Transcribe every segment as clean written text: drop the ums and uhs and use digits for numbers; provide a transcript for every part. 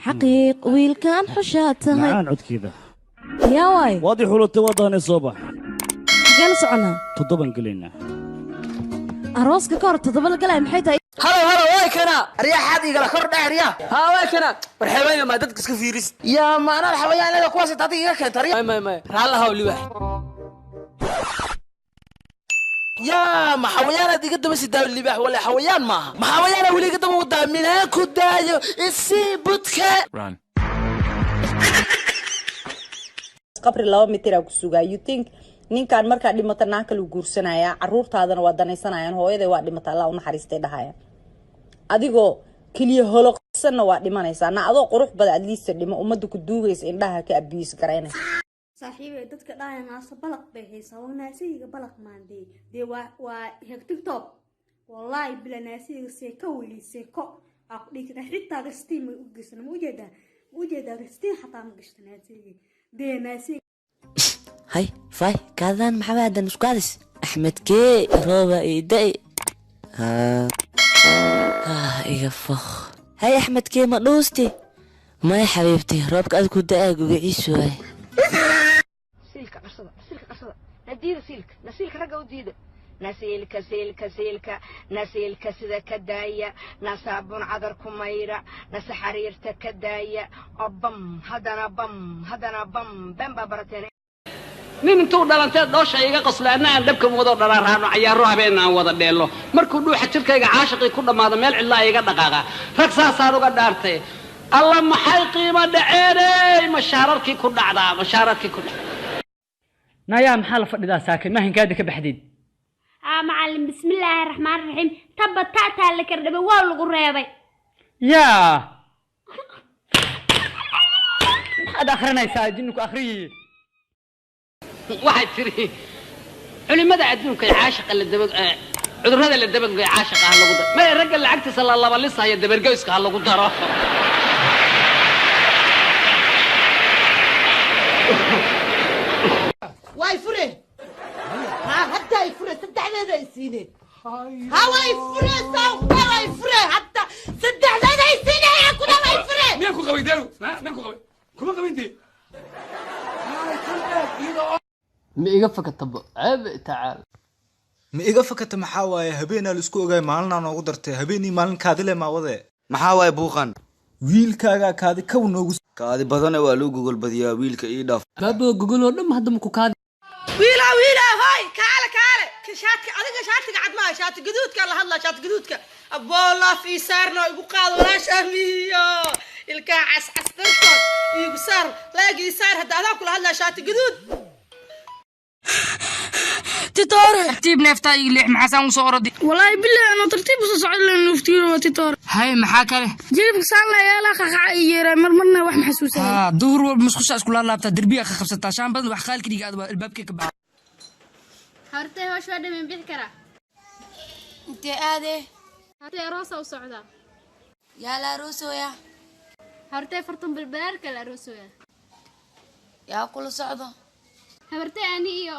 حقيق ويل كان حشاتها معان عد كذا يا واي واضح ولو توضهن الصبح حقين سعنا تضبن قلينا أروسك كور تضبل قلعي محيطة هلا واي كنا رياح حد يقول كور ده رياح ها واي كنا والحيوان ما دتك سكفيرس يا ما أنا الحيوان أنا كواسي تعطيه كنت رياح ما هلا هولي واحد يا ما حويانا دي قدام سيدا اللي بح ولا حويان ما حويانا ولي قدام ودا من هاك ودايو السي بوتكا قبر الله متر ku sugaa you think ninkan marka dhimata naanka lagu guursanaya caruurtaadana waa danaysanayaan hooyada waa dhimata Allah u naxariistay dhahaya adigoo kaliya holoqsanna waa dhimanaysaa na adoo qurux badan at least dhimo umada ku duugaysa indhaha ka abuse gareynaysa صاحبي dadka dhaayanaas balaq bay haysaa wanaasiga balaq maandey de waa TikTok wallahi bila naasiga seeko wili seeko aqdhigta xitaa gastii ma u gasna ma ujeeda gastii xataa ma gashta naasiga de naasiga هاي فاي كذا محمد نسكادس أحمد كي روبا إيداي إيه فخ هاي أحمد كي مقلوستي ما يا حبيبتي روبك أذكر دقاق وقعيش شوي سيلك عصدا ندير سيلك رقا وديده نسيلك سيدا كداية نصابون عذركم ميرا نس حريرتك كداية أبم هدنا بم بابرتين nin intuu dhalanteed dhoosha iga qoslaana aan dabka wada dharaaraano ciyaaro habeen aan wada dheelo markuu dhuuxa jirkayga caashiqi ku dhamaado meel cidla iga dhaqaaqa rag saasaan uga dhaartay alla maxay qiimo dhaceenay mashaararkii ku dhacdaa نايا محل فديدا ساكن ما هنكاد كبحديد معلم بسم الله الرحمن الرحيم تبت تاتا لك الربا والله قريبي يا هذا اخرنا يساجنك اخري waxay tiri culimada adduunka caashiq la dabag cudurrada la dabag caashiq ah lagu daro ma ragga lacagtiisa la laba lisaya dabargoyska lagu daro واي فري ها حتى يفري صدحنا يسيني ها واي فري سوق واي فري حتى صدحنا يسيني يا كنا واي فري مينكو قوي دارو مينكو قوي كما قوي انت ما إيقا فكتب عيب تعال ما إيقا فكتب محاواي هبينا لسكو اوغاي مالنا نوغو درتي هبيني مالن كادلي ما وضي محاواي بوخان ويل كاغا كادي كو نوغو كادي بدانا والو جوجل بديا ويل كا إيداف بابا جوجل ودم هدمكو كادي ويلا هاي كاله كشاتك adiga shaatiga cad ma shaati gaduudka la hadla shaati gaduudka aboola fi saarno igu qaado wala shamiyo ilka cascastarto igu saar laagi saar hada adaa kula hadla shaati gaduud تيتور ترتيب نفتا يلح مع حسن وصوردي والله بالله انا ترتيب صعد لنا نفتيرو تيتور هاي محاكله جيبك صار يا لا خخع يرا مرمرنا wax maxsuusan دور مسخش اسكو لا لابتا دربيا خخبستا شان بدل wax خالك ديga البابك كبا هرتي هوش ودا من بixi kara انت اده هرتي روسا وسعدا يا لا روسويا هرتي فرتم بالبارك لا روسويا يا كل صعده هرتي اني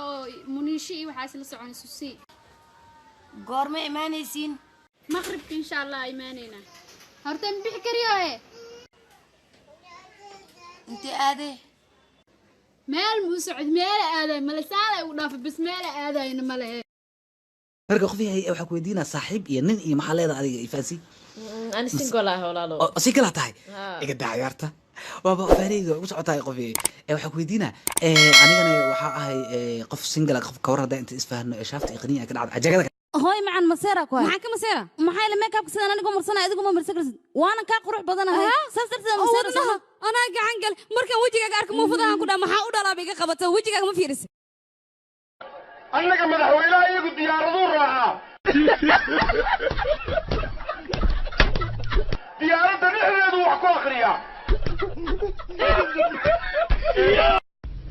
منيشي waxaas la soconayso si goorma imaanaysiin مغرب ان شاء الله ايمانينا هرتي من bixi kariyo انت اده meel muu socod meel aaday malasaale u dhaaf bas meel aadayna male marka qofii waxa ku weydiina saaxiib iyo nin iyo maxaa leedahay adiga ifaasi أنا single ah walaalo single tahay iga daayarta waaba fariido ugu socotaay qofii waxa ku weydiina anigana waxa ahay qof single qof ka war hada inta isfaahno shaafta iqniya ka dhacdo ajagada هاي معن مسيرة كوي معك مسيرة محايل ما كاب كسر أنا قمر سنة إذا قمر مرسكرس وأنا كقرح بدنا هاي سافرت مسيرة صح أنا قعنقل مركب وجهك أرك مو فضاها كنا محاول ولا بيجا خبطة وجهك ما فيرس أنك مدحوينا يقول ديار ذور راحة ديار دنيا ذو حكوا خريا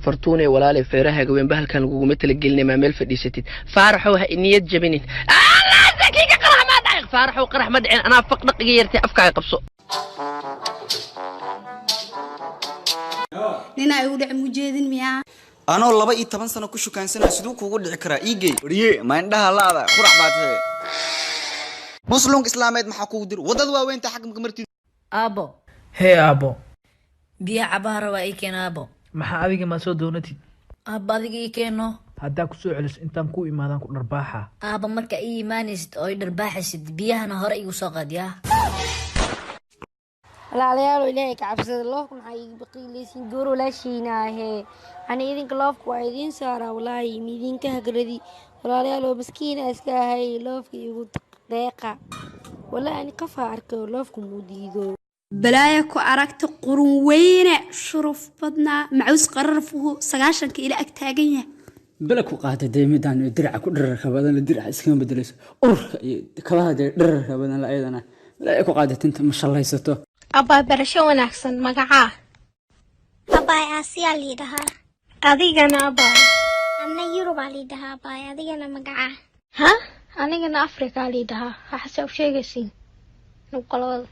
فرتوني ولا لي فيرها جوين بهالكان لقوا مثل الجلني ما ملف ديستيد فارحوها إني جبنين الله دقيقة قرح ما دعيق فارحوا قرح ما دعين أنا فقدق غيرتي أفكار قبصو نينا يودع مجيدين مياه أنا والله بقى 8 سنة كشو كان سنة سدوك وقول عكرا إيجي ريه ما عندها لا هذا قرح بعد مسلم إسلاميد محكو در وضد وين تحكم كمرتي أبو هي أبو biya cabaara waa ii keenaabo maxaa adiga ma soo doonatid aabba adiga ii keeno haddaa kusoo celiso intaan ku imaadaan ku dharbaaxa aabba marka ii imaanaysid oo ii dharbaaxaysid biyahana hore igu soo qaadiyaa walaalayaal ilaahay ka cabsada loofka maxaa iiga baqiilaysiin goor walaashiinaahe ani idinka loofka waa idiin saaraa walaahi miidinka hagradi walaalayaal oo maskiina iska ahay loofka igu deeqa walaahi ani qafaa arkay loofka muu diido balaaya ku aragta qurun weyne shuruf badnaa macuus qararfuhu 90 ila ag taagan yahay bala ku qaata deemidan dirca ku dhararka badan la dirca iska bedelayso urka iyo kabaha dhararka badan la ayadana balaaya ku qaata tinta ma shallaysato abaa barasho wanaagsan magacaa abaa Aasiya liidahaa adigana abaa anna Yurub liidahaa abaa adigana magacaa ha anigana Afrika liidahaa waxa soo sheegaysiin nuqalada